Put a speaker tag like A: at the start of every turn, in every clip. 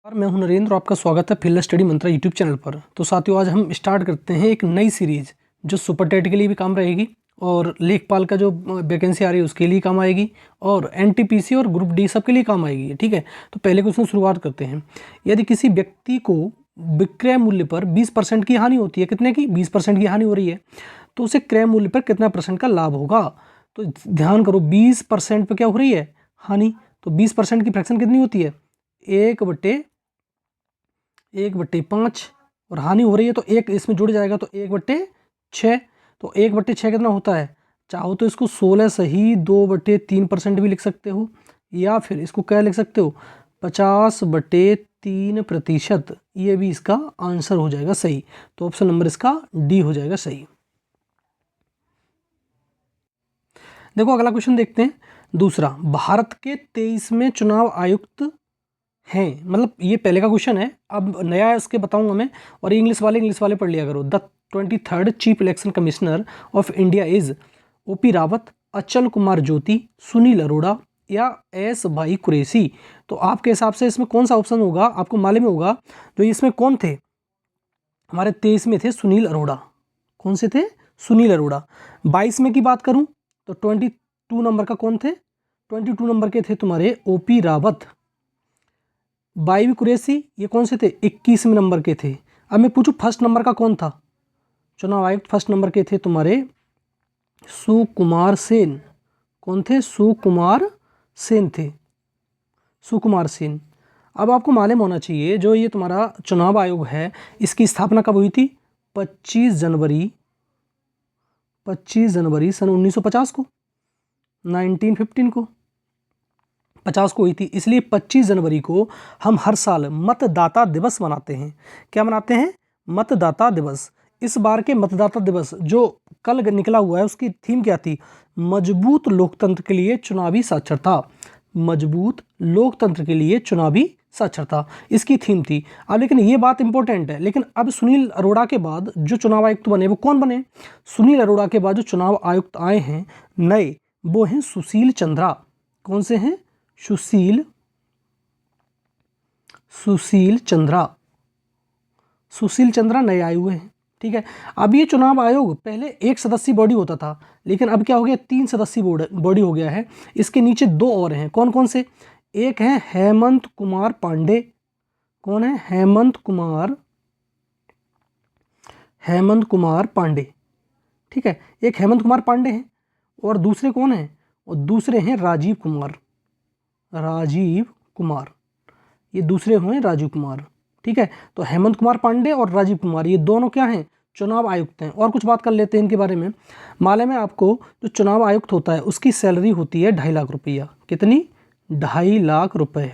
A: मैं हूं नरेंद्र, आपका स्वागत है फिल्ड स्टडी मंत्रा यूट्यूब चैनल पर। तो साथियों, आज हम स्टार्ट करते हैं एक नई सीरीज जो सुपर टेट के लिए भी काम रहेगी और लेखपाल का जो वैकेंसी आ रही है उसके लिए काम आएगी और एनटीपीसी और ग्रुप डी सब के लिए काम आएगी। ठीक है, तो पहले क्वेश्चन शुरुआत करते हैं। यदि किसी व्यक्ति को विक्रय मूल्य पर 20% की हानि होती है, कितने की? 20% की हानि हो रही है, तो उसे क्रय मूल्य पर कितना परसेंट का लाभ होगा? तो ध्यान करो, 20% पर क्या हो रही है? हानि। तो 20% की फ्रैक्शन कितनी होती है? 1/5 और हानि हो रही है तो एक इसमें जुड़ जाएगा तो 1/6। तो 1/6 कितना होता है? चाहो तो इसको 16 सही 2/3% भी लिख सकते हो, या फिर इसको क्या लिख सकते हो? 50/3%। ये भी इसका आंसर हो जाएगा सही। तो ऑप्शन नंबर इसका डी हो जाएगा सही। देखो अगला क्वेश्चन देखते हैं। दूसरा, भारत के 23वें चुनाव आयुक्त हैं, मतलब ये पहले का क्वेश्चन है, अब नया है उसके बताऊंगा मैं। और इंग्लिश वाले पढ़ लिया करो। The 23rd chief election commissioner of India is OP Rawat, अचल कुमार ज्योति, सुनील अरोड़ा या एस भाई कुरैशी। तो आपके हिसाब से इसमें कौन सा ऑप्शन होगा? आपको मालूम होगा जो इसमें कौन थे हमारे 23 में थे? सुनील अरोड़ा। कौन से थे? सुनील अरोड़ा। 22 में की बात करूं तो 22 नंबर का कौन थे? 22 नंबर के थे तुम्हारे ओपी रावत। भाई कुरैशी ये कौन से थे? 21वें नंबर के थे। अब मैं पूछूं फर्स्ट नंबर का कौन था चुनाव आयुक्त? फर्स्ट नंबर के थे तुम्हारे सुकुमार सेन। कौन थे? सुकुमार सेन थे, सुकुमार सेन। अब आपको मालूम होना चाहिए जो ये तुम्हारा चुनाव आयोग है इसकी स्थापना कब हुई थी? 25 जनवरी सन 1950 को, 1915 को, 50 को हुई थी। इसलिए 25 जनवरी को हम हर साल मतदाता दिवस मनाते हैं। क्या मनाते हैं? मतदाता दिवस। इस बार के मतदाता दिवस जो कल निकला हुआ है उसकी थीम क्या थी? मजबूत लोकतंत्र के लिए चुनावी साक्षरता। मजबूत लोकतंत्र के लिए चुनावी साक्षरता इसकी थीम थी। अब लेकिन ये बात इंपॉर्टेंट है, लेकिन अब सुनील अरोड़ा के बाद जो चुनाव आयुक्त बने वो कौन बने? सुनील अरोड़ा के बाद जो चुनाव आयुक्त आए हैं नए, वो हैं सुशील चंद्रा। कौन से हैं? सुशील चंद्रा नए आए हुए हैं। ठीक है, अब ये चुनाव आयोग पहले एक सदस्यीय बॉडी होता था, लेकिन अब क्या हो गया? 3 सदस्यीय बॉडी हो गया है। इसके नीचे 2 और हैं। कौन कौन से? एक है हेमंत कुमार पांडे। कौन है? हेमंत कुमार पांडे। ठीक है, एक हेमंत कुमार पांडे हैं और दूसरे कौन हैं? और दूसरे हैं राजीव कुमार। ये दूसरे हुए राजीव कुमार। ठीक है, तो हेमंत कुमार पांडे और राजीव कुमार ये दोनों क्या हैं? चुनाव आयुक्त हैं। और कुछ बात कर लेते हैं इनके बारे में। मालूम है आपको जो चुनाव आयुक्त होता है उसकी सैलरी होती है 2.5 लाख रुपया। कितनी? 2.5 लाख रुपए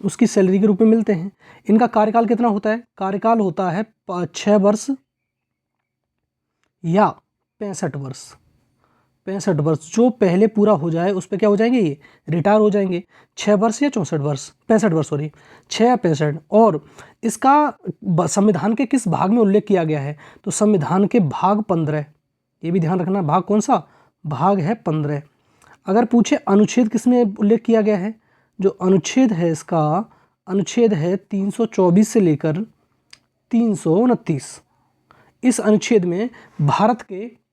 A: उसकी सैलरी के रूप में मिलते हैं। इनका कार्यकाल कितना होता है? कार्यकाल होता है 6 वर्ष या 65 वर्ष। 65 वर्ष जो पहले पूरा हो जाए उस पर क्या हो जाएंगे? ये रिटायर हो जाएंगे। 6 वर्ष या 64 वर्ष? 65 वर्ष, सॉरी, 6 या 65। और इसका संविधान के किस भाग में उल्लेख किया गया है? तो संविधान के भाग 15। ये भी ध्यान रखना, भाग कौन सा? भाग है 15। अगर पूछे अनुच्छेद किस में उल्लेख किया गया है? जो अनुच्छेद है इसका अनुच्छेद है 324 से लेकर 329। इस अनुच्छेद में भारत के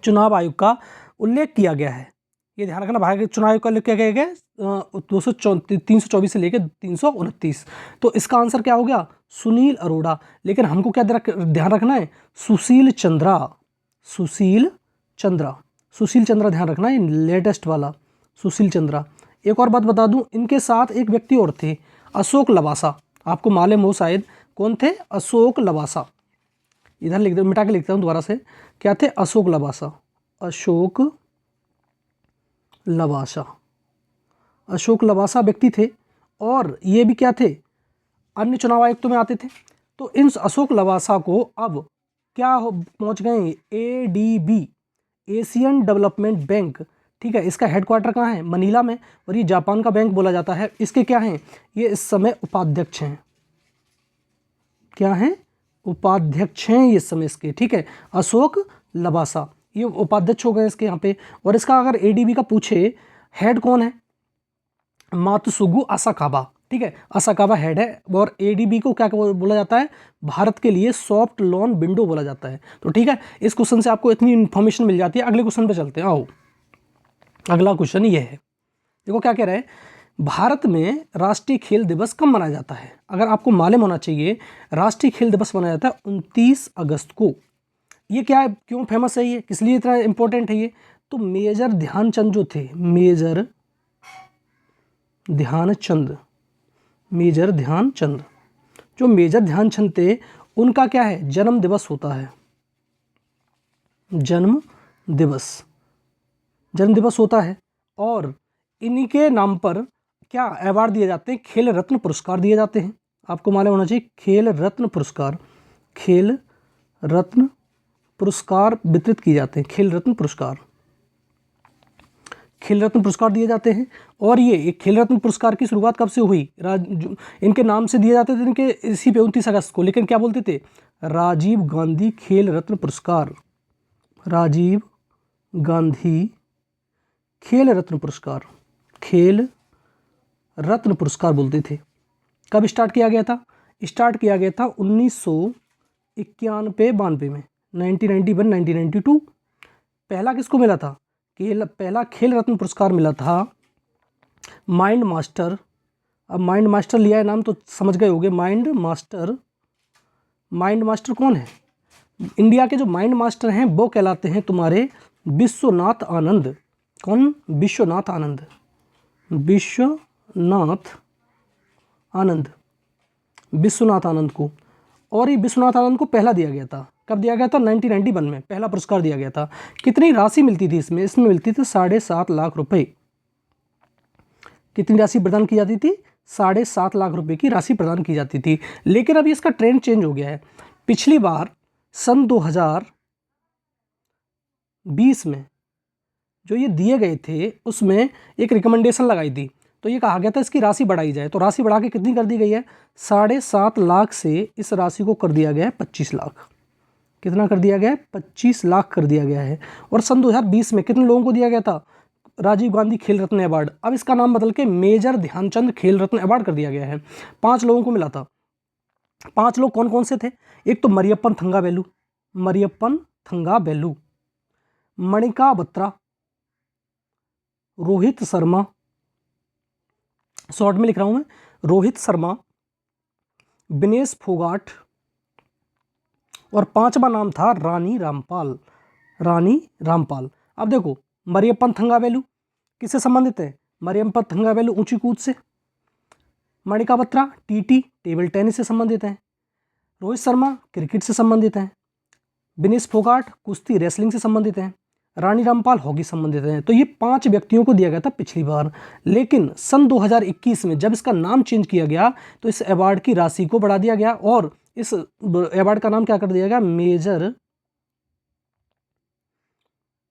A: चुनाव आयोग का उल्लेख किया गया है। ये ध्यान रखना, भारत के चुनाव आयोग का उल्लेख किया गया है 324 से लेकर 329। तो इसका आंसर क्या हो गया? सुनील अरोड़ा। लेकिन हमको क्या ध्यान रखना है? सुशील चंद्रा ध्यान रखना है, लेटेस्ट वाला सुशील चंद्रा। एक और बात बता दूं, इनके साथ एक व्यक्ति और थे, अशोक लवासा। आपको मालूम हो शायद कौन थे? अशोक लवासा। इधर लिख दो, मिटा के लिखता हूं दोबारा से। क्या थे? अशोक लवासा व्यक्ति थे। और ये भी क्या थे? अन्य चुनाव आयुक्तों में आते थे। तो इन अशोक लवासा को अब क्या पहुंच गए? ADB, Asian development bank. ठीक है, इसका हेडक्वार्टर कहाँ है? मनीला में। और ये जापान का बैंक बोला जाता है। इसके क्या हैं? ये इस समय उपाध्यक्ष हैं। क्या हैं? उपाध्यक्ष हैं ये इस समय इसके। ठीक है, अशोक लवासा ये उपाध्यक्ष हो गए इसके यहाँ पे। और इसका अगर ADB का पूछे हेड कौन है? मात्सुगु असाकावा। ठीक है, असाकावा हेड है। और एडीबी को क्या बोला जाता है, भारत के लिए सॉफ्ट लॉन विंडो बोला जाता है। तो ठीक है, इस क्वेश्चन से आपको इतनी इन्फॉर्मेशन मिल जाती है। अगले क्वेश्चन पे चलते हैं, आओ। अगला क्वेश्चन ये है, देखो क्या कह रहा है, भारत में राष्ट्रीय खेल दिवस कब मनाया जाता है। अगर आपको मालूम होना चाहिए, राष्ट्रीय खेल दिवस मनाया जाता है 29 अगस्त को। ये क्या है, क्यों फेमस है, ये किस लिए इतना इंपॉर्टेंट है ये, तो मेजर ध्यानचंद जो थे, मेजर ध्यानचंद, मेजर ध्यानचंद, जो मेजर ध्यानचंद थे, उनका क्या है, जन्म दिवस होता है, जन्म दिवस, जन्म दिवस होता है। और इन्हीं के नाम पर क्या अवार्ड दिए जाते हैं, खेल रत्न पुरस्कार दिए जाते हैं। आपको मालूम होना चाहिए, खेल रत्न पुरस्कार, खेल रत्न पुरस्कार वितरित किए जाते हैं, खेल रत्न पुरस्कार, खेल रत्न पुरस्कार दिए जाते हैं। और ये खेल रत्न पुरस्कार की शुरुआत कब से हुई, इनके नाम से दिए जाते थे इनके इसी पे 29 अगस्त को, लेकिन क्या बोलते थे, राजीव गांधी खेल रत्न पुरस्कार, राजीव गांधी खेल रत्न पुरस्कार, खेल रत्न पुरस्कार बोलते थे। कब स्टार्ट किया गया था, स्टार्ट किया गया था 1991-92 में, 1991 1992। पहला किसको मिला था, पहला खेल रत्न पुरस्कार मिला था माइंड मास्टर। अब माइंड मास्टर लिया है नाम तो समझ गए होंगे, माइंड मास्टर, माइंड मास्टर कौन है, इंडिया के जो माइंड मास्टर हैं वो कहलाते हैं तुम्हारे विश्वनाथ आनंद। कौन, विश्वनाथ आनंद, विश्वनाथ आनंद, विश्वनाथ आनंद को। और ये विश्वनाथ आनंद को पहला दिया गया था, कब दिया गया था, 1991 में पहला पुरस्कार दिया गया था। कितनी राशि मिलती थी इसमें, इसमें मिलती थी 7.5 लाख रुपए। कितनी राशि प्रदान की जाती थी, 7.5 लाख रुपए की राशि प्रदान की जाती थी। लेकिन अब इसका ट्रेंड चेंज हो गया है। पिछली बार सन 2020 में जो ये दिए गए थे उसमें एक रिकमेंडेशन लगाई थी, तो ये कहा गया था इसकी राशि बढ़ाई जाए। तो राशि बढ़ा के कितनी कर दी गई है, 7.5 लाख से इस राशि को कर दिया गया है 25 लाख। कितना कर दिया गया है, 25 लाख कर दिया गया है। और सन 2020 में कितने लोगों को दिया गया था, राजीव गांधी खेल रत्न अवार्ड। अब इसका नाम बदल के मेजर ध्यानचंद खेल रत्न अवार्ड कर दिया गया है। 5 लोगों को मिला था। 5 लोग कौन कौन से थे, एक तो मरियप्पन थंगावेलु, मरियप्पन थंगावेलु, मणिका बत्रा, रोहित शर्मा, शॉर्ट में लिख रहा हूं मैं, रोहित शर्मा, विनेश फोगाट, और 5वां नाम था रानी रामपाल, रानी रामपाल। अब देखो, मरियप्पन थंगावेलु किससे संबंधित है, मरियप्पन थंगावेलु ऊंची कूद से, Manika Batra TT table tennis से संबंधित हैं, रोहित शर्मा क्रिकेट से संबंधित हैं, विनेश फोगाट कुश्ती रेसलिंग से संबंधित हैं, रानी रामपाल हॉकी संबंधित हैं। तो ये 5 व्यक्तियों को दिया गया था पिछली बार। लेकिन सन 2021 में जब इसका नाम चेंज किया गया तो इस अवार्ड की राशि को बढ़ा दिया गया और इस अवार्ड का नाम क्या कर दिया गया, मेजर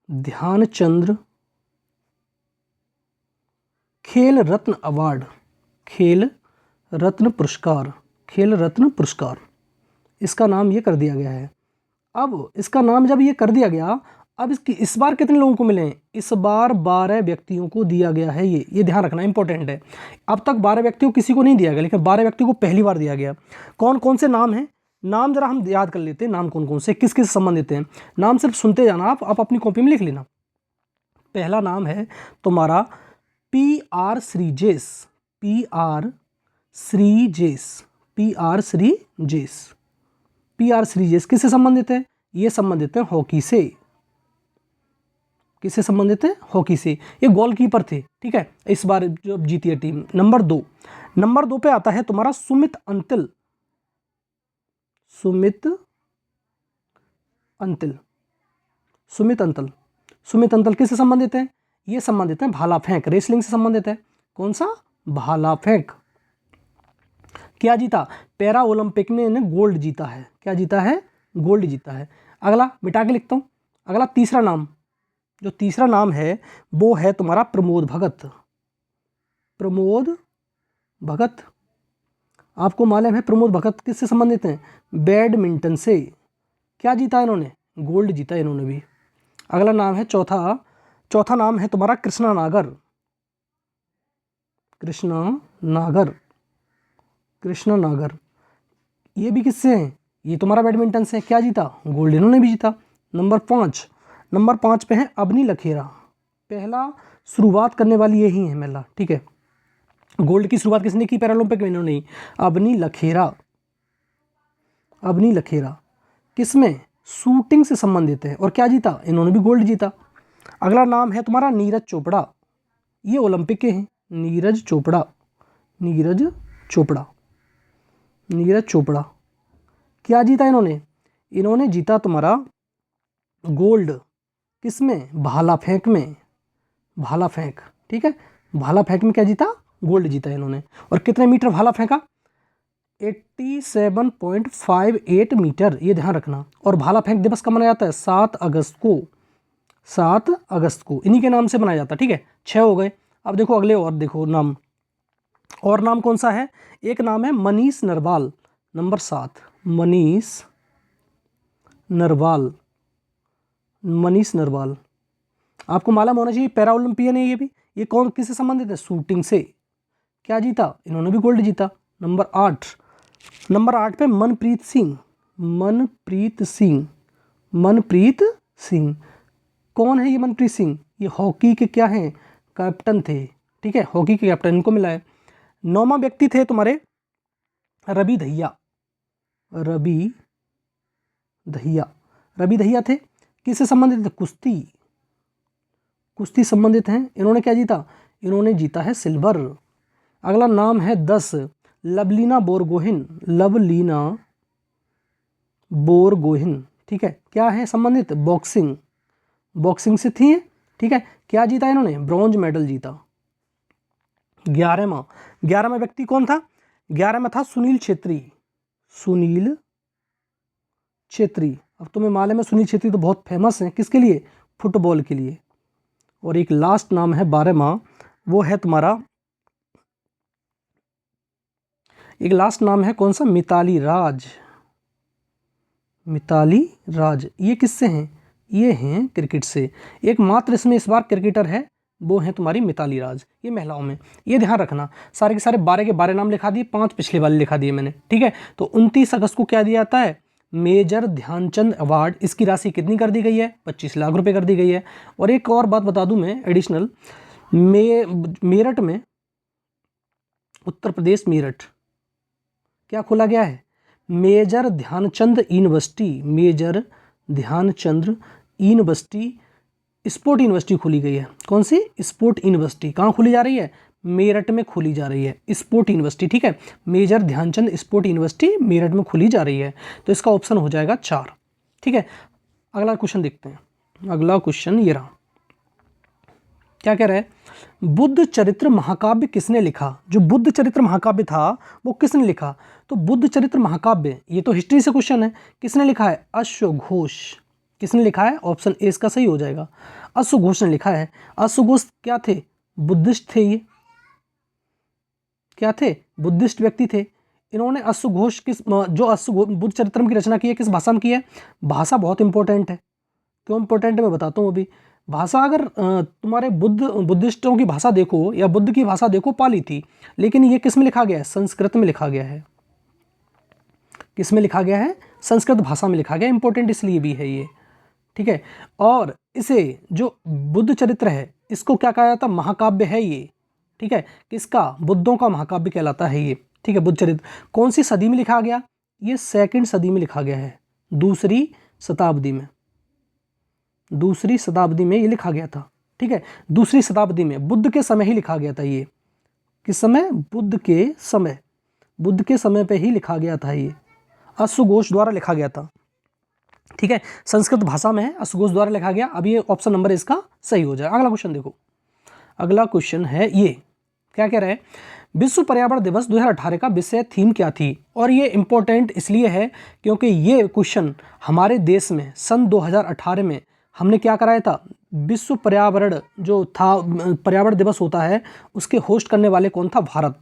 A: ध्यानचंद खेल रत्न अवार्ड, खेल रत्न पुरस्कार, खेल रत्न पुरस्कार, इसका नाम ये कर दिया गया है। अब इसका नाम जब ये कर दिया गया, अब इस बार कितने लोगों को मिले हैं, इस बार 12 व्यक्तियों को दिया गया है। ये ध्यान रखना इंपॉर्टेंट है। अब तक 12 व्यक्तियों को किसी को नहीं दिया गया, लेकिन 12 व्यक्तियों को पहली बार दिया गया। कौन कौन से नाम हैं, नाम जरा हम याद कर लेते हैं, नाम कौन कौन से किस किस संबंधित हैं। नाम सिर्फ सुनते जाना, आप अपनी कॉपी में लिख लेना। पहला नाम है तुम्हारा PR Sreejesh, PR Sreejesh, PR Sreejesh, PR Sreejesh किससे संबंधित है, ये संबंधित है हॉकी से। किससे संबंधित है, हॉकी से। ये गोलकीपर थे, ठीक है, इस बार जो जीती है टीम। नंबर 2 पे आता है तुम्हारा सुमित अंतिल, सुमित अंतिल, सुमित अंतिल, सुमित अंतिल किससे संबंधित है, ये संबंधित है भाला फेंक, रेसलिंग से संबंधित है। कौन सा, भाला फेंक। क्या जीता, पैरा ओलंपिक में इन्हें गोल्ड जीता है। क्या जीता है, गोल्ड जीता है। अगला मिटा के लिखता हूं। अगला तीसरा नाम, जो तीसरा नाम है वो है तुम्हारा प्रमोद भगत, प्रमोद भगत। आपको मालूम है प्रमोद भगत किससे संबंधित हैं, बैडमिंटन से। क्या जीता इन्होंने, गोल्ड जीता इन्होंने भी। अगला नाम है चौथा नाम है तुम्हारा कृष्णा नागर, कृष्णा नागर। कृष्णा नागर, ये भी किससे हैं, ये तुम्हारा बैडमिंटन से। क्या जीता, गोल्ड इन्होंने भी जीता। नंबर 5 पे है अबनी लखेरा, पहला शुरुआत करने वाली यही है महिला, ठीक है। गोल्ड की शुरुआत किसने की पैरालंपिक में, इन्होंने। अबनी लखेरा किसमें, शूटिंग से संबंधित है, और क्या जीता, इन्होंने भी गोल्ड जीता। अगला नाम है तुम्हारा नीरज चोपड़ा, ये ओलंपिक के हैं। नीरज चोपड़ा क्या जीता इन्होंने, इन्होंने जीता तुम्हारा गोल्ड, किसमें, भाला फेंक, ठीक है। भाला फेंक में क्या जीता, गोल्ड जीता इन्होंने। और कितने मीटर भाला फेंका, 87.58 मीटर, ये ध्यान रखना। और भाला फेंक दिवस कब मनाया जाता है, 7 अगस्त को इन्हीं के नाम से मनाया जाता है, ठीक है। 6 हो गए। अब देखो अगले, और देखो नाम, और नाम कौन सा है, एक नाम है मनीष नरवाल, नंबर 7, मनीष नरवाल, आपको मालूम होना चाहिए पैरा ओलंपियन है ये भी। ये कौन, किससे संबंधित है, शूटिंग से। क्या जीता, इन्होंने भी गोल्ड जीता। नंबर 8 पे मनप्रीत सिंह, कौन है ये मनप्रीत सिंह, ये हॉकी के क्या हैं, कैप्टन थे, ठीक है, हॉकी के कैप्टन, इनको मिला है। 9वां व्यक्ति थे तुम्हारे रवि दहिया थे, किससे संबंधित थे, कुश्ती संबंधित हैं। इन्होंने क्या जीता, इन्होंने जीता है सिल्वर। अगला नाम है 10 लवलीना बोरगोहिन, ठीक है। क्या है संबंधित, बॉक्सिंग से थी, ठीक है। क्या जीता इन्होंने, ब्रॉन्ज मेडल जीता। 11वां व्यक्ति कौन था, 11 में था सुनील छेत्री। अब तुम्हें मालूम है सुनील छेत्री तो बहुत फेमस हैं, किसके लिए, फुटबॉल के लिए। और एक लास्ट नाम है 12वां, वो है तुम्हारा, एक लास्ट नाम है कौन सा, मिताली राज, ये किससे हैं, ये हैं क्रिकेट से। एकमात्र इसमें इस बार क्रिकेटर है, वो हैं तुम्हारी मिताली राज, ये महिलाओं में। ये ध्यान रखना, सारे के सारे 12 के 12 नाम लिखा दिए, 5 पिछले वाले लिखा दिए मैंने, ठीक है। तो 29 अगस्त को क्या दिया जाता है, मेजर ध्यानचंद अवार्ड। इसकी राशि कितनी कर दी गई है, 25 लाख रुपए कर दी गई है। और एक और बात बता दूं मैं एडिशनल, मेरठ में, उत्तर प्रदेश मेरठ, क्या खोला गया है, major Dhyanchand university, sport university खोली गई है। कौन सी, स्पोर्ट यूनिवर्सिटी, कहाँ खोली जा रही है, मेरठ में खोली जा रही है, स्पोर्ट यूनिवर्सिटी, ठीक है। Major Dhyanchand sport university Meerut में खोली जा रही है। तो इसका ऑप्शन हो जाएगा 4, ठीक है। अगला क्वेश्चन देखते हैं। अगला क्वेश्चन ये रहा, क्या कह रहा है, बुद्ध चरित्र महाकाव्य किसने लिखा। जो बुद्ध चरित्र महाकाव्य था वो किसने लिखा, तो बुद्ध चरित्र महाकाव्य, ये तो हिस्ट्री से क्वेश्चन है, किसने लिखा है, अश्वघोष। किसने लिखा है, ऑप्शन ए इसका सही हो जाएगा, अश्वघोष ने लिखा है। अश्वघोष क्या थे, बुद्धिस्ट थे, ये क्या थे, बुद्धिस्ट व्यक्ति थे। इन्होंने अश्वघोष बुद्ध चरित्रम की रचना की है, किस भाषा में की है, भाषा बहुत इंपॉर्टेंट है। क्यों इंपॉर्टेंट है मैं बताता हूँ अभी। भाषा अगर तुम्हारे बुद्धिस्टों की भाषा देखो या बुद्ध की भाषा देखो, पाली थी, लेकिन ये किस में लिखा गया है, संस्कृत में लिखा गया है। किस में लिखा गया है, संस्कृत भाषा में लिखा गया, इंपॉर्टेंट इसलिए भी है ये, ठीक है। और इसे जो बुद्ध चरित्र है इसको क्या कहा जाता है, महाकाव्य है ये, ठीक है। किसका, बुद्धों का महाकाव्य कहलाता है ये, ठीक है। बुद्ध चरित्र कौन सी सदी में लिखा गया, ये 2nd सदी में लिखा गया है, 2री शताब्दी में ये लिखा गया था, ठीक है। 2री शताब्दी में बुद्ध के समय ही लिखा गया था ये। किस समय, बुद्ध के समय पे ही लिखा गया था ये, अश्वघोष द्वारा लिखा गया था, ठीक है। संस्कृत भाषा में है, अश्वघोष द्वारा लिखा गया। अब ये ऑप्शन नंबर इसका सही हो जाए। अगला क्वेश्चन देखो, अगला क्वेश्चन है ये, क्या कह रहा है, विश्व पर्यावरण दिवस 2018 का विषय थीम क्या थी। और ये इंपॉर्टेंट इसलिए है क्योंकि ये क्वेश्चन हमारे देश में सन 2018 में हमने क्या कराया था, विश्व पर्यावरण जो था, पर्यावरण दिवस होता है, उसके होस्ट करने वाले कौन था, भारत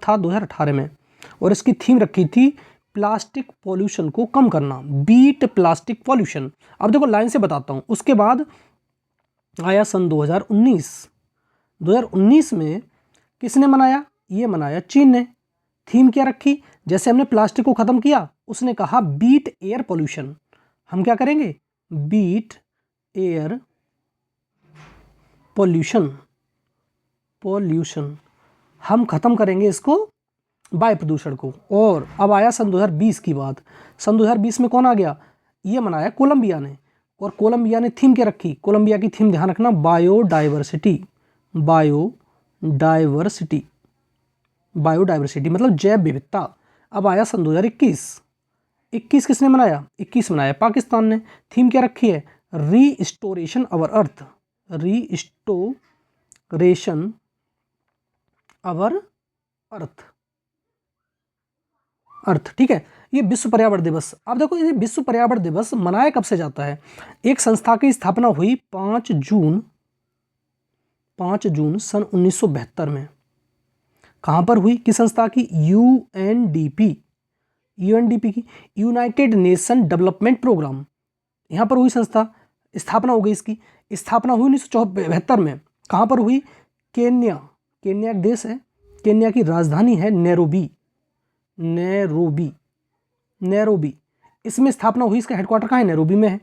A: था 2018 में। और इसकी थीम रखी थी प्लास्टिक पॉल्यूशन को कम करना, बीट प्लास्टिक पॉल्यूशन। अब देखो लाइन से बताता हूँ। उसके बाद आया सन 2019 में किसने मनाया, ये मनाया चीन ने, थीम क्या रखी, जैसे हमने प्लास्टिक को खत्म किया, उसने कहा बीट एयर पोल्यूशन। हम क्या करेंगे, बीट एयर पोल्यूशन, हम खत्म करेंगे इसको, वायु प्रदूषण को। और अब आया सन 2020 की बात। सन 2020 में कौन आ गया, ये मनाया कोलंबिया ने। और कोलंबिया ने थीम क्या रखी, कोलंबिया की थीम ध्यान रखना, बायोडाइवर्सिटी, बायोडाइवर्सिटी मतलब जैव विविधता। अब आया सन 2021 किसने मनाया, 21 मनाया पाकिस्तान ने। थीम क्या रखी है, रीस्टोरेशन अवर अर्थ, रीस्टोरेशन अवर अर्थ, ठीक है। ये विश्व पर्यावरण दिवस। अब देखो ये विश्व पर्यावरण दिवस मनाया कब से जाता है, एक संस्था की स्थापना हुई 5 जून सन 1972 में। कहां पर हुई, किस संस्था की, यूएनडीपी की, यूनाइटेड नेशन डेवलपमेंट प्रोग्राम, यहां पर हुई संस्था, स्थापना हो गई इसकी। स्थापना हुई 1972 में। कहां पर हुई, केन्या एक देश है, केन्या की राजधानी है नैरोबी, इसमें स्थापना हुई। इसका हेडक्वार्टर कहाँ है, नैरोबी में है।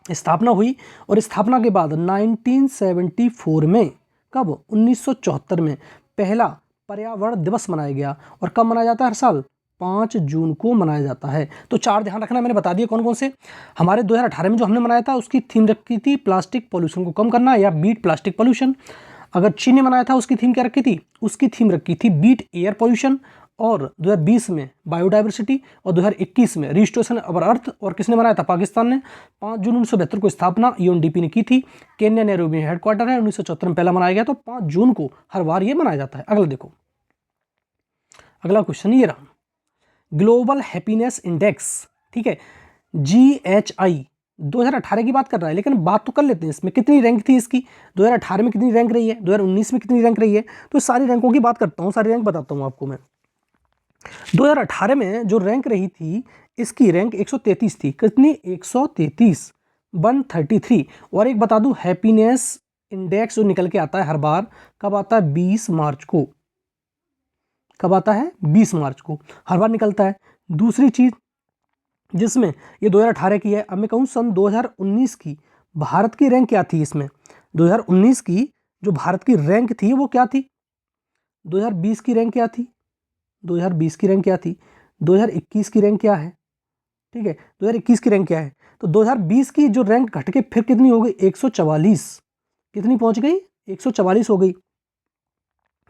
A: स्थापना हुई और स्थापना के बाद 1974 में, कब, 1974 में पहला पर्यावरण दिवस मनाया गया। और कब मनाया जाता है, हर साल 5 जून को मनाया जाता है। तो 4 ध्यान रखना, मैंने बता दिया कौन कौन से। हमारे 2018 में जो हमने मनाया था उसकी थीम रखी थी प्लास्टिक पॉल्यूशन को कम करना या बीट प्लास्टिक पॉल्यूशन। अगर चीन ने मनाया था उसकी थीम क्या रखी थी, उसकी थीम रखी थी बीट एयर पॉल्यूशन। और 2020 में बायोडाइवर्सिटी और 2021 में रिस्टोरेशन अवर अर्थ। और किसने बनाया था, पाकिस्तान ने। 5 जून 1972 को स्थापना यूएनडीपी ने की थी। केन्या नैरोबी में हेडक्वार्टर है, 1974 में पहला मनाया गया। तो 5 जून को हर बार ये मनाया जाता है। अगला देखो, अगला क्वेश्चन ये रहा, ग्लोबल हैप्पीनेस इंडेक्स, ठीक है, GHI 2018 की बात कर रहा है, लेकिन बात तो कर लेते हैं इसमें कितनी रैंक थी इसकी, 2018 में कितनी रैंक रही है, 2019 में कितनी रैंक रही है। तो सारी रैंकों की बात करता हूँ, सारी रैंक बताता हूँ आपको मैं। 2018 में जो रैंक रही थी, इसकी रैंक 133 थी। कितनी, 133, 133। और एक बता दूं, हैप्पीनेस इंडेक्स जो निकल के आता है हर बार, कब आता है, 20 मार्च को। कब आता है, 20 मार्च को हर बार निकलता है। दूसरी चीज जिसमें ये 2018 की है, अब मैं कहूँ सन 2019 की भारत की रैंक क्या थी इसमें। 2019 की जो भारत की रैंक थी वो क्या थी, 2020 की रैंक क्या थी, 2020 की रैंक क्या थी, 2021 की रैंक क्या है, ठीक है, 2021 की रैंक क्या है। तो 2020 की जो रैंक घट के फिर कितनी हो गई, 144, कितनी पहुंच गई, 144 हो गई।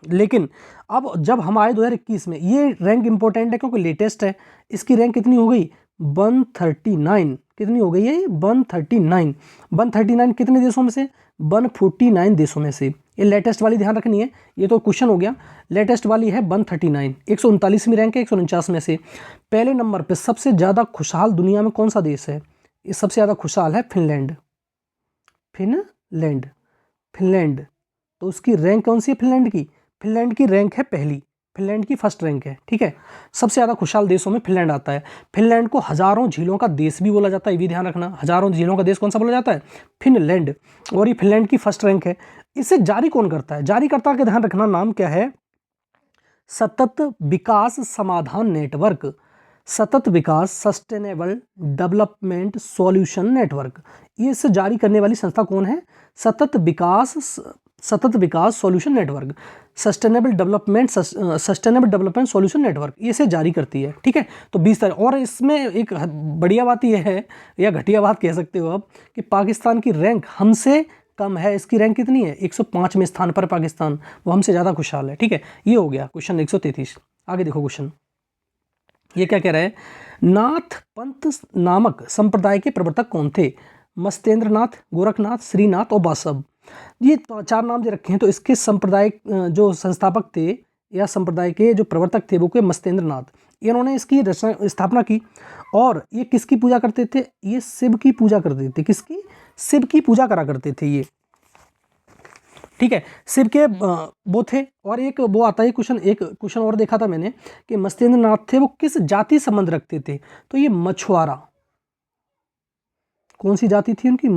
A: लेकिन अब जब हम आए 2021 में, ये रैंक इंपॉर्टेंट है क्योंकि लेटेस्ट है, इसकी रैंक कितनी हो गई, 139, कितनी हो गई है, 139, 139 कितने देशों में से, 149 देशों में से। ये लेटेस्ट वाली ध्यान रखनी है, ये तो क्वेश्चन हो गया। लेटेस्ट वाली है 139, 139वीं रैंक है 149 में से। पहले नंबर पे सबसे ज़्यादा खुशहाल दुनिया में कौन सा देश है, ये सबसे ज़्यादा खुशहाल है फिनलैंड, फिनलैंड। तो उसकी रैंक कौन सी है, फिनलैंड की, फिनलैंड की रैंक है पहली, फिनलैंड की फर्स्ट रैंक है, ठीक है। सबसे ज़्यादा खुशहाल देशों में फिनलैंड आता है। फिनलैंड को हजारों झीलों का देश भी बोला जाता है, ये भी ध्यान रखना, हजारों झीलों का देश कौन सा बोला जाता है, फिनलैंड। और ये फिनलैंड की फर्स्ट रैंक है। इसे जारी कौन करता है, जारी करता का ध्यान रखना, नाम क्या है, सतत विकास समाधान नेटवर्क, सतत विकास सस्टेनेबल डेवलपमेंट सॉल्यूशन नेटवर्क। ये इसे जारी करने वाली संस्था कौन है, सतत विकास solution network, sustainable development solution network, ये इसे जारी करती है, ठीक है। तो 20 तारीख। और इसमें एक बढ़िया बात यह है, या घटिया बात कह सकते हो आप, कि पाकिस्तान की रैंक हमसे कम है। इसकी रैंक कितनी है, 105वें स्थान पर पाकिस्तान, वो हमसे ज़्यादा खुशहाल है, ठीक है। ये हो गया क्वेश्चन 133। आगे देखो क्वेश्चन, ये क्या कह रहा है, नाथ पंथ नामक संप्रदाय के प्रवर्तक कौन थे, मस्तेंद्रनाथ, गोरखनाथ, श्रीनाथ और बासव। ये 4 नाम जो रखे हैं। तो इसके सांप्रदायिक जो संस्थापक थे या संप्रदाय के जो प्रवर्तक थे वो के मस्तेंद्रनाथ, इन्होंने इसकी स्थापना की। और ये किसकी पूजा करते थे, ये शिव की पूजा करते थे। किसकी, शिव की पूजा करा करते थे ये, ठीक है, शिव के वो थे। और एक वो आता है क्वेश्चन, एक क्वेश्चन और देखा था मैंने कि मस्तेंद्रनाथ थे वो किस जाति संबंध रखते थे, तो ये मछुआरा, कौन सी जाति थी उनकी,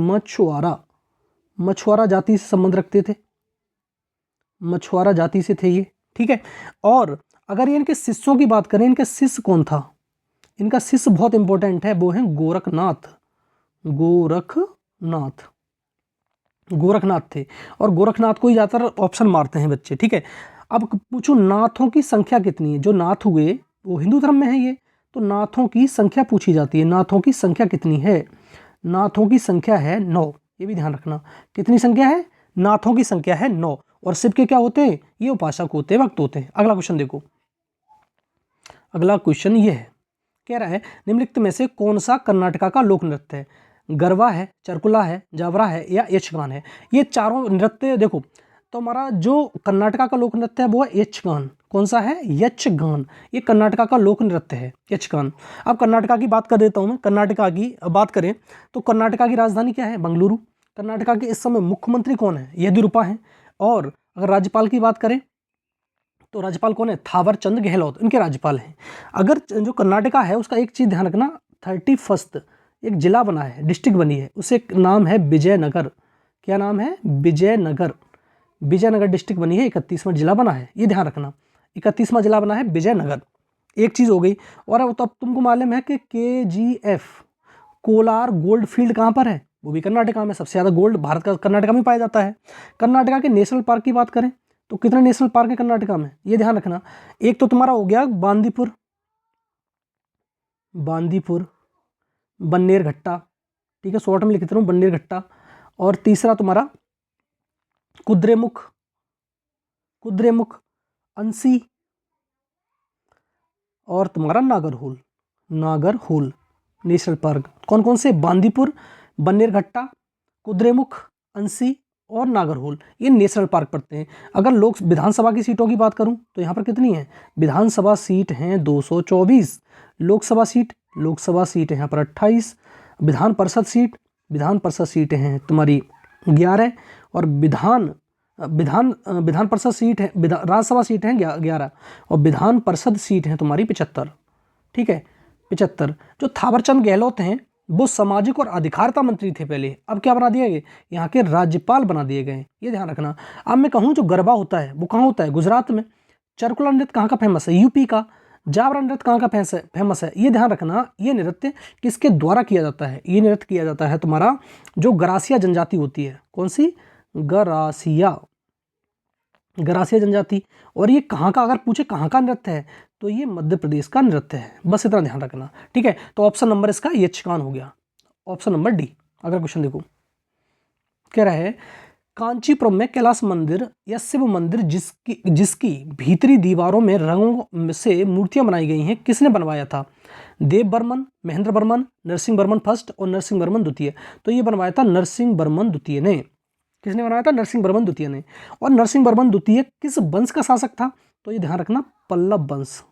A: मछुआरा जाति से संबंध रखते थे, मछुआरा जाति से थे ये, ठीक है। और अगर ये इनके शिष्यों की बात करें, इनके शिष्य कौन था, इनका शिष्य बहुत इंपॉर्टेंट है, वो है गोरखनाथ। गोरखनाथ, गोरखनाथ थे, और गोरखनाथ को ही ज़्यादातर ऑप्शन मारते हैं बच्चे, ठीक है। अब पूछो नाथों की संख्या कितनी है, जो नाथ हुए वो हिंदू धर्म में है ये, तो नाथों की संख्या पूछी जाती है, नाथों की संख्या कितनी है, नाथों की संख्या है 9, ये भी ध्यान रखना, कितनी संख्या है, नाथों की संख्या है 9, और शिव के क्या होते हैं, ये उपासक होते हैं, भक्त होते हैं। अगला क्वेश्चन देखो, अगला क्वेश्चन ये है, कह रहा है निम्नलिखित में से कौन सा कर्नाटका का लोक नृत्य है, गरबा है, चरकुला है, जावरा है, या यक्षगान है। ये चारों नृत्य देखो, तो हमारा जो कर्नाटका का लोक नृत्य है वो है यक्षगान। कौन सा है, यक्षगान, ये कर्नाटका का लोक नृत्य है, यक्षगान। अब कर्नाटका की बात कर देता हूँ मैं, कर्नाटका की बात करें तो कर्नाटका की राजधानी क्या है, बेंगलुरु। कर्नाटका के इस समय मुख्यमंत्री कौन है, येदियुरप्पा है। और अगर राज्यपाल की बात करें तो राज्यपाल कौन है, थावर चंद गहलोत, इनके राज्यपाल हैं। अगर जो कर्नाटका है उसका एक चीज़ ध्यान रखना, 31 एक जिला बना है, डिस्ट्रिक्ट बनी है, उसे नाम है विजयनगर। क्या नाम है, विजयनगर। विजयनगर डिस्ट्रिक्ट बनी है, 31वां जिला बना है, ये ध्यान रखना, 31वां जिला बना है विजयनगर। एक चीज़ हो गई। और अब तो अब तुमको मालूम है कि KGF कोलार गोल्ड फील्ड कहाँ पर है, वो भी कर्नाटका में, सबसे ज़्यादा गोल्ड भारत का कर्नाटका में पाया जाता है। कर्नाटका के नेशनल पार्क की बात करें तो कितने नेशनल पार्क है कर्नाटका में, ये ध्यान रखना। एक तो तुम्हारा हो गया बांदीपुर, बांदीपुर, बन्नेरघट्टा, ठीक है, शॉर्ट में लिख देता हूँ बन्नेरघट्टा। और तीसरा तुम्हारा कुद्रेमुख, कुद्रेमुख, अंसी, और तुम्हारा नागरहोल, नागरहोल नेशनल पार्क। कौन कौन से, बांदीपुर, बन्नेरघट्टा, कुद्रेमुख, अंसी और नागरहोल, ये नेशनल पार्क पड़ते हैं। अगर लोक विधानसभा की सीटों की बात करूं तो यहाँ पर कितनी है, विधानसभा सीट हैं 224, लोकसभा सीट है यहाँ पर 28, विधान परिषद सीट हैं तुम्हारी 11, और विधान परिषद सीट है, राज्यसभा सीट हैं 11, और विधान परिषद सीट हैं तुम्हारी 75, ठीक है 75। जो थावरचंद गहलोत हैं वो सामाजिक और अधिकारिता मंत्री थे पहले, अब क्या बना दिए गए, यहाँ के राज्यपाल बना दिए गए, ये ध्यान रखना। अब मैं कहूँ जो गरबा होता है वो कहाँ होता है, गुजरात में। चरकुला नृत्य कहाँ का फेमस है, यूपी का। जावरा नृत्य कहाँ का फेमस है, ये ध्यान रखना। ये नृत्य किसके द्वारा किया जाता है, ये नृत्य किया जाता है तुम्हारा जो गरासिया जनजाति होती है, कौन सी, गरासिया जनजाति। और ये कहाँ का, अगर पूछे कहाँ का नृत्य है तो ये मध्य प्रदेश का नृत्य है, बस इतना ध्यान रखना, ठीक है। तो ऑप्शन नंबर इसका यक्षगान हो गया, ऑप्शन नंबर डी। अगर क्वेश्चन देखो, कह रहा है कांचीपुरम में कैलाश मंदिर या शिव मंदिर जिसकी भीतरी दीवारों में रंगों से मूर्तियां बनाई गई हैं, किसने बनवाया था, देव बर्मन, महेंद्र बर्मन, नरसिंह बर्मन फर्स्ट और नरसिंह बर्मन द्वितीय। तो ये बनवाया था नरसिंह बर्मन द्वितीय ने। किसने बनाया था, नरसिंह बर्मन द्वितीय ने। और नरसिंह बर्मन द्वितीय किस वंश का शासक था, तो ये ध्यान रखना पल्लव वंश।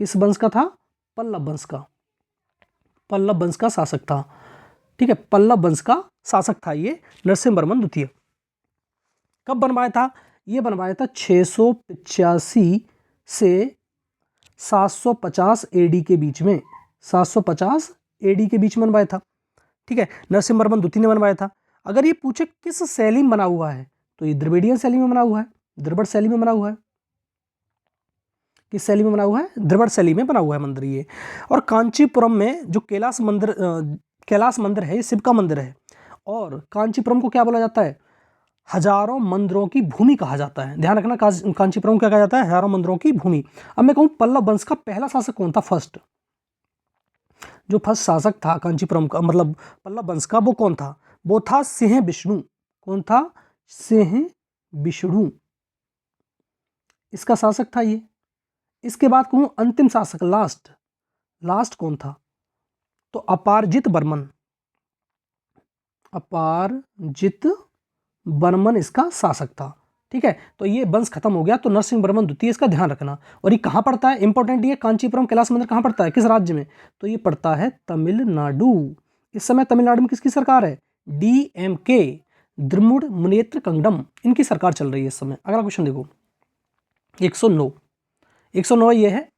A: किस वंश का था, पल्लव वंश का, पल्लव वंश का शासक था, ठीक है, पल्लव वंश का शासक था ये नरसिंह बर्मन द्वितीय। कब बनवाया था, ये बनवाया था 685 से 750 AD के बीच में, 750 AD के बीच में बनवाया था, ठीक है, नरसिंह बर्मन द्वितीय ने बनवाया था। अगर ये पूछे किस शैली में बना हुआ है तो ये द्रविड़ियन शैली में बना हुआ है, द्रविड़ शैली में बना हुआ है। किस शैली में बना हुआ है, द्रविड़ शैली में बना हुआ है मंदिर ये। और कांचीपुरम में जो कैलाश मंदिर है ये शिव का मंदिर है। और कांचीपुरम को क्या बोला जाता है, हजारों मंदिरों की भूमि कहा जाता है। ध्यान रखना कांचीपुरम को क्या कहा जाता है, हजारों मंदिरों की भूमि। अब मैं कहूँ पल्लव वंश का पहला शासक कौन था, फर्स्ट जो फर्स्ट शासक था कांचीपुरम का, मतलब पल्लव वंश का, वो कौन था, वो था सिंह विष्णु। कौन था, सिंह विष्णु, इसका शासक था ये। इसके बाद कहूं अंतिम शासक, लास्ट कौन था, तो अपारजित बर्मन इसका शासक था, ठीक है। तो ये वंश खत्म हो गया, तो नरसिंह बर्मन द्वितीय, इसका ध्यान रखना। और ये कहाँ पड़ता है, इंपॉर्टेंट, ये कांचीपुरम कैलाश मंदिर कहाँ पड़ता है, किस राज्य में, तो ये पड़ता है तमिलनाडु। इस समय तमिलनाडु में किसकी सरकार है, DMK, द्रमुड़ मुनेत्र कंगडम, इनकी सरकार चल रही है इस समय। अगला क्वेश्चन देखो 109 ये है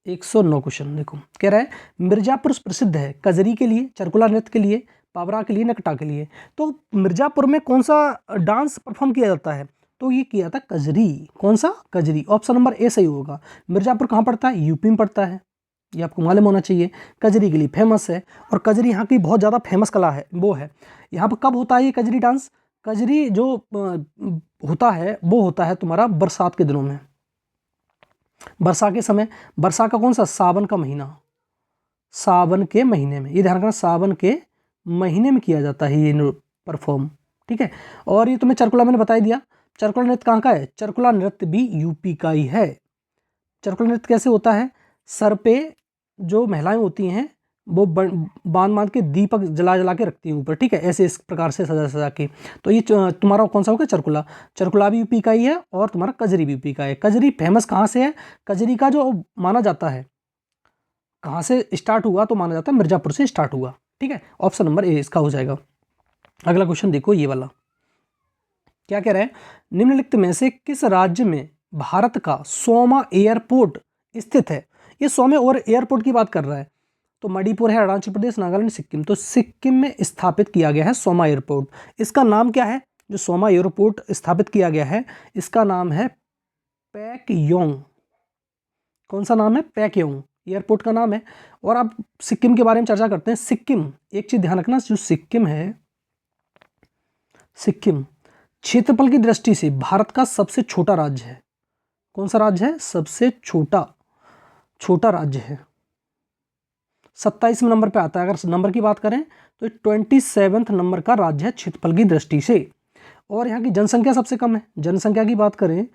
A: 109 क्वेश्चन देखो, कह रहा है मिर्जापुर प्रसिद्ध है कजरी के लिए, चरकुला नृत्य के लिए, पावरा के लिए, नकटा के लिए। तो मिर्जापुर में कौन सा डांस परफॉर्म किया जाता है, तो ये किया था कजरी। कौन सा? कजरी। ऑप्शन नंबर ए सही होगा। मिर्ज़ापुर कहाँ पड़ता है? यूपी में पड़ता है, ये आपको मालूम होना चाहिए। कजरी के लिए फेमस है, और कजरी यहाँ की बहुत ज़्यादा फेमस कला है, वो है। यहाँ पर कब होता है ये कजरी डांस? कजरी जो होता है वो होता है तुम्हारा बरसात के दिनों में, वर्षा के समय। वर्षा का कौन सा? सावन का महीना, सावन के महीने में, ये ध्यान रखना, सावन के महीने में किया जाता है ये परफॉर्म, ठीक है। और ये तुम्हें चरकुला मैंने बता ही दिया। चरकुला नृत्य कहाँ का है? चरकुला नृत्य भी यूपी का ही है। चरकुला नृत्य कैसे होता है? सर पे जो महिलाएं होती हैं वो बांध के दीपक जला जला के रखती हैं ऊपर, ठीक है, ऐसे इस प्रकार से सजा सजा के। तो ये तुम्हारा कौन सा होगा? चरकुला। चरकुला भी यूपी का ही है, और तुम्हारा कजरी भी यूपी का है। कजरी फेमस कहाँ से है? कजरी का जो माना जाता है, कहाँ से स्टार्ट हुआ? तो माना जाता है मिर्ज़ापुर से स्टार्ट हुआ, ठीक है। ऑप्शन नंबर ए इसका हो जाएगा। अगला क्वेश्चन देखो ये वाला, क्या कह रहा है? निम्नलिखित में से किस राज्य में भारत का 100वां एयरपोर्ट स्थित है? ये 100वें और एयरपोर्ट की बात कर रहा है। तो मणिपुर है, अरुणाचल प्रदेश, नागालैंड, सिक्किम। तो सिक्किम में स्थापित किया गया है 100वां एयरपोर्ट। इसका नाम क्या है? जो 100वां एयरपोर्ट स्थापित किया गया है, इसका नाम है पैकयोंग। कौन सा नाम है? पैकयोंग एयरपोर्ट का नाम है। और अब सिक्किम के बारे में चर्चा करते हैं। सिक्किम, एक चीज ध्यान रखना, जो सिक्किम है, सिक्किम क्षेत्रफल की दृष्टि से भारत का सबसे छोटा राज्य है। कौन सा राज्य है? सबसे छोटा राज्य है। 27वें नंबर पे आता है। अगर नंबर की बात करें तो 27वें नंबर का राज्य है क्षेत्रफल की दृष्टि से। और यहाँ की जनसंख्या सबसे कम है। जनसंख्या की बात करें,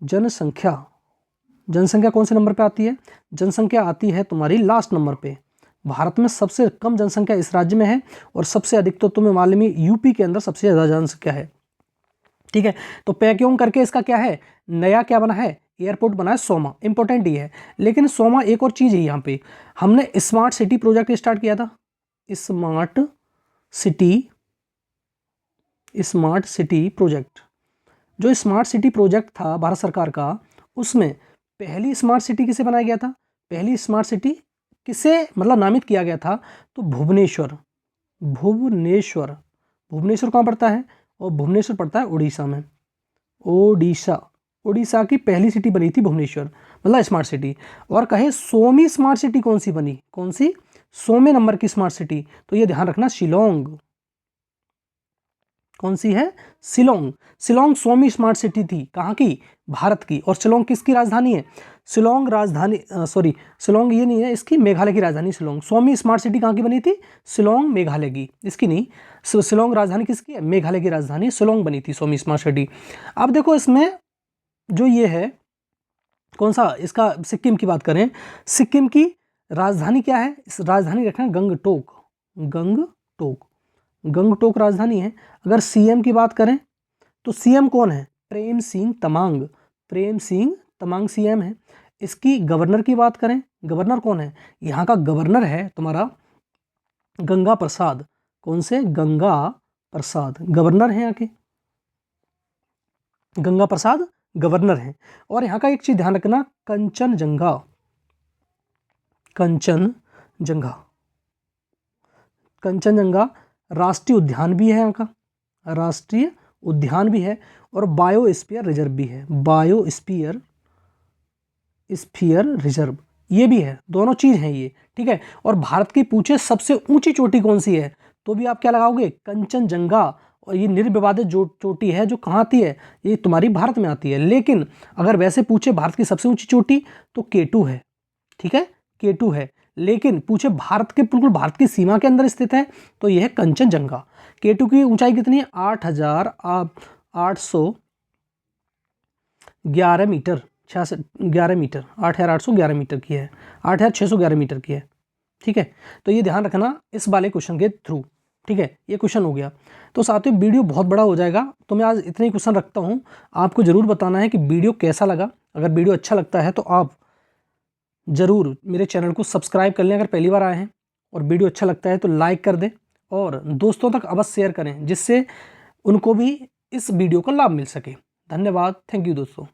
A: जनसंख्या कौन से नंबर पे आती है? जनसंख्या आती है तुम्हारी लास्ट नंबर पे। भारत में सबसे कम जनसंख्या इस राज्य में है, और सबसे अधिक तो तुम्हें मालूम है यूपी के अंदर सबसे ज़्यादा जनसंख्या है, ठीक है। तो पैक्योंग करके इसका क्या है? नया क्या बना है? एयरपोर्ट बना है 100वां। इंपॉर्टेंट ये है। लेकिन 100वां एक और चीज़ है यहाँ पे, हमने स्मार्ट सिटी प्रोजेक्ट स्टार्ट किया था। स्मार्ट सिटी प्रोजेक्ट, जो स्मार्ट सिटी प्रोजेक्ट था भारत सरकार का, उसमें पहली स्मार्ट सिटी किसे बनाया गया था? पहली स्मार्ट सिटी किसे मतलब नामित किया गया था? तो भुवनेश्वर। भुवनेश्वर कहाँ पड़ता है? और भुवनेश्वर पड़ता है उड़ीसा में। उड़ीसा की पहली सिटी बनी थी भुवनेश्वर, मतलब स्मार्ट सिटी। और कहे 100वीं स्मार्ट सिटी कौन सी बनी? कौन सी? 100वें नंबर की स्मार्ट सिटी, तो ये ध्यान रखना, शिलोंग। कौन सी है? शिलोंग। शिलोंग 100वीं स्मार्ट सिटी थी। कहाँ की? भारत की। और शिलोंग किसकी राजधानी है? शिलोंग शिलोंग ये नहीं है, इसकी मेघालय की राजधानी शिलोंग। 100वीं स्मार्ट सिटी कहाँ की बनी थी? शिलोंग, मेघालय की। इसकी नहीं, शिलोंग राजधानी किसकी है? मेघालय की राजधानी शिलोंग बनी थी 100वीं स्मार्ट सिटी। अब देखो इसमें जो ये है, कौन सा? इसका सिक्किम की बात करें, सिक्किम की राजधानी क्या है? इस राजधानी रखना गंगटोक राजधानी है। अगर सीएम की बात करें तो सीएम कौन है? प्रेम सिंह तमांग सीएम है। इसकी गवर्नर की बात करें, गवर्नर कौन है? यहाँ का गवर्नर है तुम्हारा गंगा प्रसाद। कौन से? गंगा प्रसाद गवर्नर है यहाँ के, गंगा प्रसाद गवर्नर हैं। और यहाँ का एक चीज ध्यान रखना, कंचनजंगा राष्ट्रीय उद्यान भी है यहाँ का, राष्ट्रीय उद्यान भी है, और बायोस्फीयर रिजर्व भी है। बायोस्फीयर रिजर्व ये भी है, दोनों चीज हैं ये, ठीक है। और भारत की पूछे सबसे ऊंची चोटी कौन सी है, तो भी आप क्या लगाओगे? कंचनजंगा। और ये निर्विवादित जो चोटी है, जो कहाँ आती है? ये तुम्हारी भारत में आती है। लेकिन अगर वैसे पूछे भारत की सबसे ऊंची चोटी, तो K2 है, ठीक है, K2 है। लेकिन पूछे भारत के बिल्कुल भारत की सीमा के अंदर स्थित है, तो यह है कंचनजंगा। K2 की ऊंचाई कितनी है? 8,811 मीटर, 11 मीटर, 8,811 मीटर की है, 8,611 मीटर की है, ठीक है। तो ये ध्यान रखना इस वाले क्वेश्चन के थ्रू, ठीक है। ये क्वेश्चन हो गया। तो साथियों वीडियो बहुत बड़ा हो जाएगा, तो मैं आज इतने ही क्वेश्चन रखता हूँ। आपको ज़रूर बताना है कि वीडियो कैसा लगा। अगर वीडियो अच्छा लगता है तो आप ज़रूर मेरे चैनल को सब्सक्राइब कर लें अगर पहली बार आए हैं, और वीडियो अच्छा लगता है तो लाइक कर दें, और दोस्तों तक अवश्य शेयर करें, जिससे उनको भी इस वीडियो का लाभ मिल सके। धन्यवाद, थैंक यू दोस्तों।